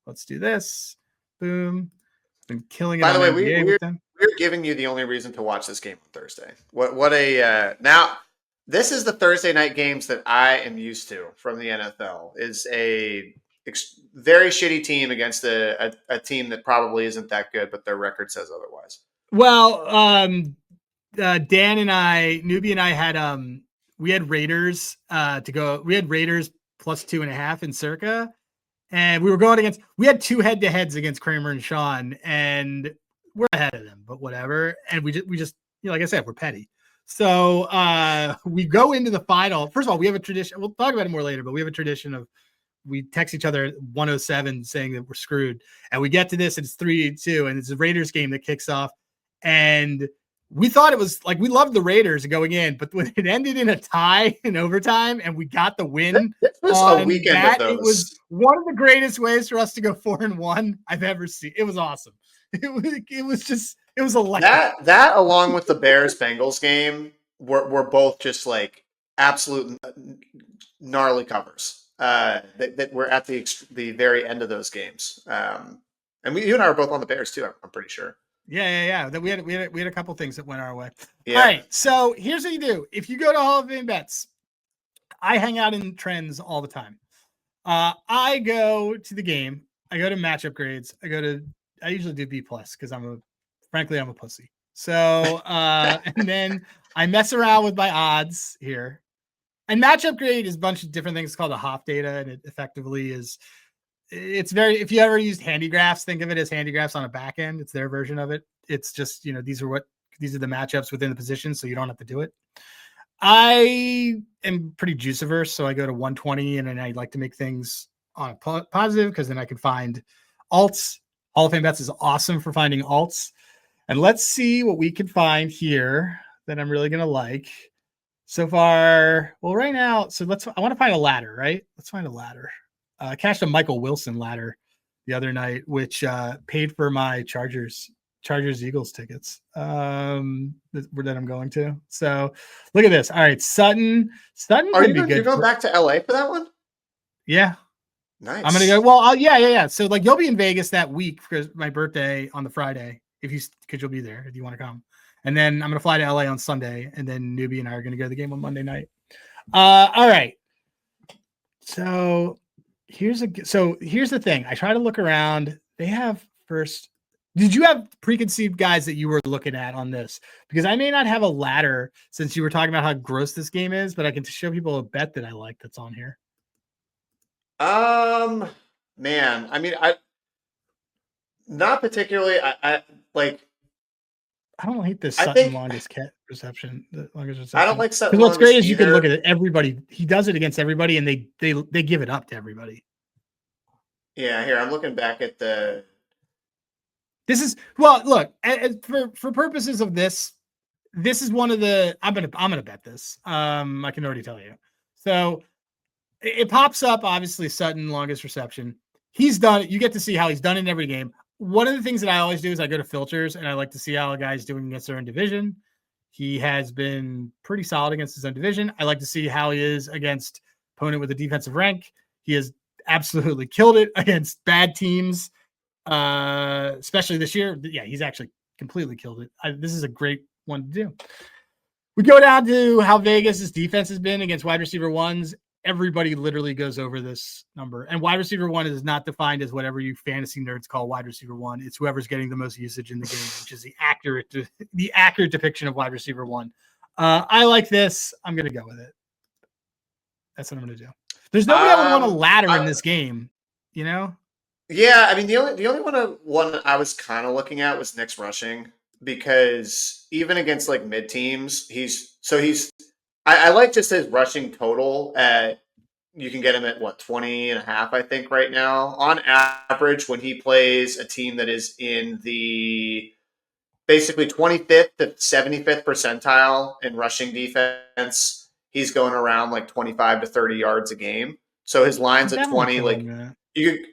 Let's do this. Boom. Been killing it By on the way, NBA with them. we're giving you the only reason to watch this game on Thursday. What a now this is the Thursday night games that I am used to from the NFL. Is a very shitty team against a team that probably isn't that good, but their record says otherwise. Well, Dan and I, Newbie and I had we had Raiders to go. We had Raiders plus 2.5 in Circa, and we were going against. We had 2 head-to-heads against Kramer and Sean, and we're ahead of them. But whatever. And we just like I said, we're petty. So we go into the final. First of all, we have a tradition. We'll talk about it more later, but we have a tradition of we text each other at 107 saying that we're screwed, and we get to this, and it's 3-2, and it's a Raiders game that kicks off, and we thought it was like we loved the Raiders going in, but when it ended in a tie in overtime and we got the win, this was a weekend of those. It was one of the greatest ways for us to go 4-1 I've ever seen. It was awesome. It was electric. That along with the Bears Bengals game were both just like absolute gnarly covers. That were at the very end of those games. And you and I were both on the Bears too. I'm pretty sure. Yeah. We had a couple things that went our way. Yeah. All right. So here's what you do. If you go to HOF Bets, I hang out in trends all the time. I go to the game. I go to matchup grades. I usually do B+ because frankly, I'm a pussy. So, and then I mess around with my odds here. And matchup grade is a bunch of different things. It's called a HOF data, and it effectively is. It's very. If you ever used handigraphs, think of it as handigraphs on a back end. It's their version of it. It's just these are the matchups within the position, so you don't have to do it. I am pretty juice averse, so I go to 120, and then I like to make things on a positive because then I can find alts. HOF Bets is awesome for finding alts, and let's see what we can find here that I'm really gonna like. So far, well, right now, so I want to find a ladder, right? Let's find a ladder. I cashed a Michael Wilson ladder the other night, which paid for my Chargers Eagles tickets that I'm going to. So look at this. All right, Sutton could be good. You're going back to LA for that one? Yeah. Nice. I'm gonna go. Well, yeah. So like you'll be in Vegas that week for my birthday on the Friday because you'll be there if you want to come. And then I'm going to fly to LA on Sunday, and then Newbie and I are going to go to the game on Monday night. All right. So here's the thing. I try to look around. They have first. Did you have preconceived guys that you were looking at on this? Because I may not have a ladder since you were talking about how gross this game is, but I can show people a bet that I like that's on here. Man, I mean, not particularly. I like. I don't hate this Sutton longest reception. I don't like Sutton. What's great is you can look at it. Everybody, he does it against everybody, and they give it up to everybody. Yeah, here I'm looking back at the. This is look for purposes of this. This is one of the. I'm gonna bet this. I can already tell you. So it pops up. Obviously, Sutton longest reception. He's done it. You get to see how he's done it in every game. One of the things that I always do is I go to filters and I like to see how a guy's doing against their own division. He has been pretty solid against his own division. I like to see how he is against opponent with a defensive rank. He has absolutely killed it against bad teams, especially this year. Yeah, he's actually completely killed it. This is a great one to do. We go down to how Vegas's defense has been against wide receiver ones. Everybody literally goes over this number. And wide receiver one is not defined as whatever you fantasy nerds call wide receiver one. It's whoever's getting the most usage in the game, which is the accurate depiction of wide receiver one. I like this. I'm going to go with it. That's what I'm going to do. There's nobody I would want a ladder in this game, you know? Yeah, I mean, the only one I was kind of looking at was Nick's rushing, because even against like mid teams, I like just his rushing total at, you can get him at 20.5, I think right now. On average, when he plays a team that is in the basically 25th to 75th percentile in rushing defense, he's going around like 25 to 30 yards a game. So his line's at 20, like you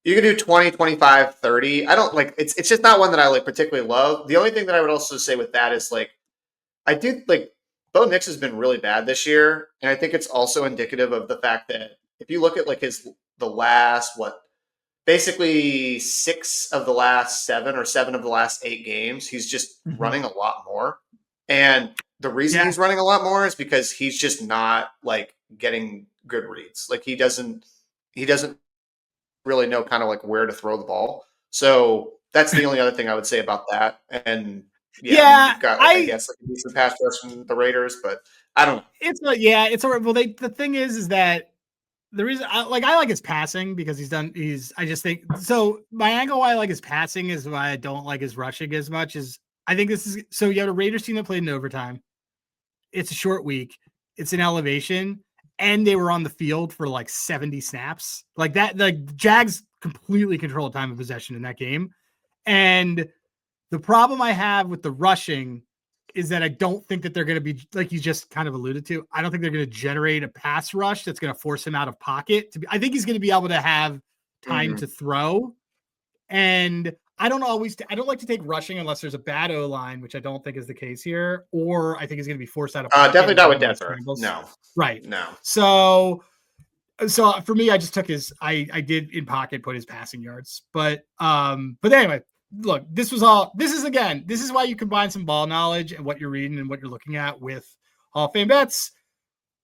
could do 20, 25, 30. I don't like, it's just not one that I like particularly love. The only thing that I would also say with that is like, I do like, Bo Nix has been really bad this year, and I think it's also indicative of the fact that if you look at like the last basically 6 of the last 7 or 7 of the last 8 games, he's just running a lot more. And the reason he's running a lot more is because he's just not like getting good reads. Like he doesn't really know kind of like where to throw the ball. So that's the only other thing I would say about that. And yeah, I mean, you've got like I guess like a decent pass rush from the Raiders, but I don't know. It's not, yeah, it's all right. Well, the thing is that the reason I like his passing because I just think so. My angle why I like his passing is why I don't like his rushing as much as I think this is. So you have a Raiders team that played in overtime. It's a short week. It's an elevation, and they were on the field for like 70 snaps. Like that, like Jags completely controlled time of possession in that game. And the problem I have with the rushing is that I don't think that they're going to be, like you just kind of alluded to, I don't think they're going to generate a pass rush that's going to force him out of pocket. I think he's going to be able to have time to throw. And I don't like to take rushing unless there's a bad O-line, which I don't think is the case here, or I think he's going to be forced out of pocket. Definitely not with Denver. No. Right. No. So for me, I just took I did in pocket put his passing yards, but anyway, look, this is why you combine some ball knowledge and what you're reading and what you're looking at with Hall of Fame bets.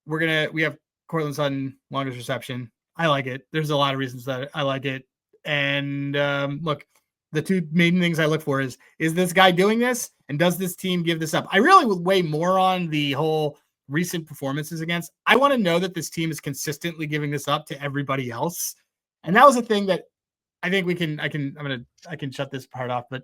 We have Cortland Sutton, longest reception. I like it. There's a lot of reasons that I like it. And look, the two main things I look for is this guy doing this? And does this team give this up? I really would weigh more on the whole recent performances against. I want to know that this team is consistently giving this up to everybody else. And that was a thing that I think I can shut this part off, but